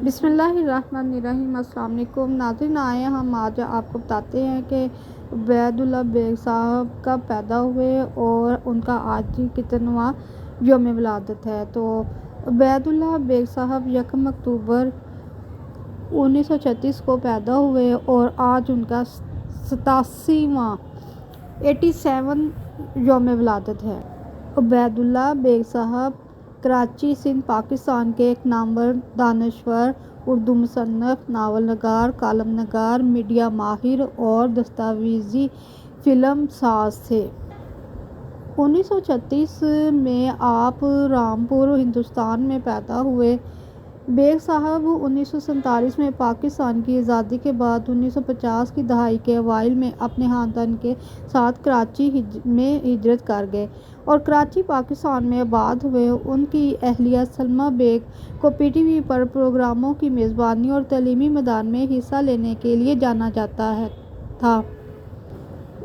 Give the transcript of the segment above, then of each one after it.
بسم اللہ الرحمن الرحیم۔ السلام علیکم ناظرین، آئے ہم آج آپ کو بتاتے ہیں کہ عبید اللہ بیگ صاحب کب پیدا ہوئے اور ان کا آج کتنواں یوم ولادت ہے۔ تو عبید اللہ بیگ صاحب 1 اکتوبر 1936 کو پیدا ہوئے اور آج ان کا 87واں یوم ولادت ہے۔ عبید اللہ بیگ صاحب کراچی سندھ پاکستان کے ایک نامور دانشور، اردو مصنف، ناول نگار، کالم نگار، میڈیا ماہر اور دستاویزی فلم ساز تھے۔ 1936 میں آپ رامپور ہندوستان میں پیدا ہوئے۔ بیگ صاحب 1947 میں پاکستان کی آزادی کے بعد 1950 کی دہائی کے اوائل میں اپنے خاندان کے ساتھ کراچی میں ہجرت کر گئے اور کراچی پاکستان میں آباد ہوئے۔ ان کی اہلیہ سلمیٰ بیگ کو پی ٹی وی پر پروگراموں کی میزبانی اور تعلیمی میدان میں حصہ لینے کے لیے جانا جاتا تھا۔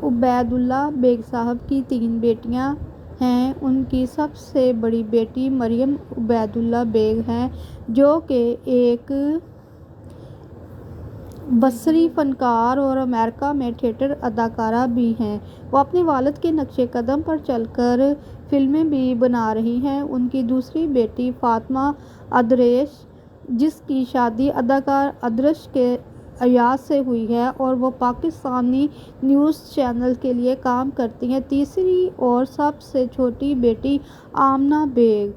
عبید اللہ بیگ صاحب کی 3 بیٹیاں ہیں۔ ان کی سب سے بڑی بیٹی مریم عبید اللہ بیگ ہیں جو کہ ایک بصری فنکار اور امریکہ میں تھیٹر اداکارہ بھی ہیں۔ وہ اپنے والد کے نقش قدم پر چل کر فلمیں بھی بنا رہی ہیں۔ ان کی دوسری بیٹی فاطمہ ادریس، جس کی شادی اداکار ادریس کے ایاز سے ہوئی ہے اور وہ پاکستانی نیوز چینل کے لیے کام کرتی ہیں۔ تیسری اور سب سے چھوٹی بیٹی آمنہ بیگ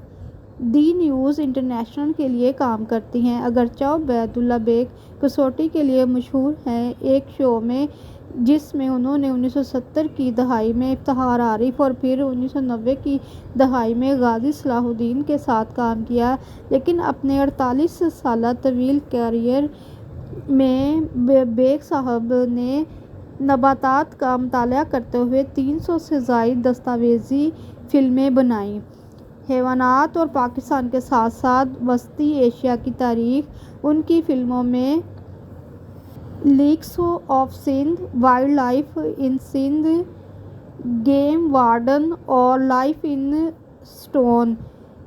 دی نیوز انٹرنیشنل کے لیے کام کرتی ہیں۔ اگرچہ عبید اللہ بیگ کسوٹی کے لیے مشہور ہیں، ایک شو میں جس میں انہوں نے 1970 کی دہائی میں افتخار عارف اور پھر 1990 کی دہائی میں غازی صلاح الدین کے ساتھ کام کیا، لیکن اپنے 48 سالہ طویل کیریئر میں بیگ صاحب نے نباتات کا مطالعہ کرتے ہوئے 300 سے زائد دستاویزی فلمیں بنائیں۔ حیوانات اور پاکستان کے ساتھ ساتھ وسطی ایشیا کی تاریخ ان کی فلموں میں lakes of Sindh, wildlife in Sindh, game warden اور لائف ان سٹون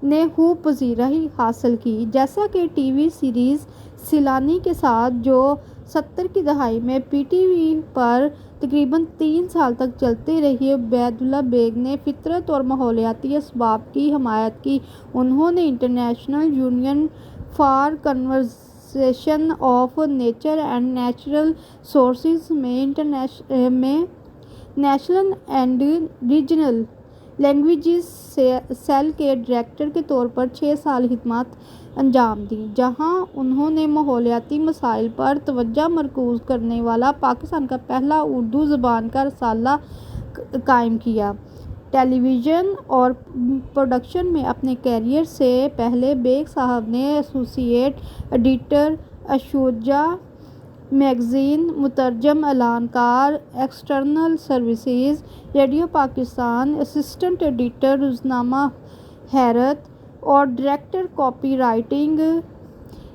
نے خوب پذیرائی حاصل کی۔ جیسا کہ ٹی وی سیریز سیلانی کے ساتھ جو 70 کی دہائی میں پی ٹی وی پر تقریباً 3 سال تک چلتی رہی، عبید اللہ بیگ نے فطرت اور ماحولیاتی اسباب کی حمایت کی۔ انہوں نے international union for conservation of nature and natural resources میں national and regional languages cell کے ڈائریکٹر کے طور پر 6 سال خدمات انجام دیں، جہاں انہوں نے ماحولیاتی مسائل پر توجہ مرکوز کرنے والا پاکستان کا پہلا اردو زبان کا رسالہ قائم کیا۔ ٹیلی ویژن اور پروڈکشن میں اپنے کیریئر سے پہلے بیگ صاحب نے ایسوسی ایڈیٹر اشوجا میگزین، مترجم، اعلان کار، external services, radio Pakistan, assistant editor, روزنامہ حیرت اور director copy writing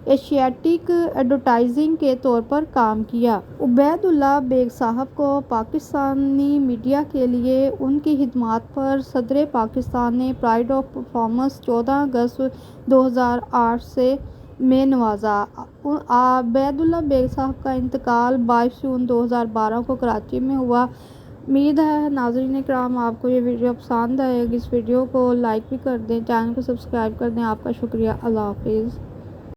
Asiatic advertising کے طور پر کام کیا۔ عبید اللہ بیگ صاحب کو پاکستانی میڈیا کے لیے ان کی خدمات پر صدر پاکستان نے پرائڈ آف پرفارمنس 14 اگست 2008 میں نوازا۔ عبید اللہ بیگ صاحب کا انتقال 22 جون 2012 کو کراچی میں ہوا۔ امید ہے ناظرین اکرام آپ کو یہ ویڈیو پسند آئے گی۔ اس ویڈیو کو لائک بھی کر دیں، چینل کو سبسکرائب کر دیں۔ آپ کا شکریہ۔ اللہ حافظ۔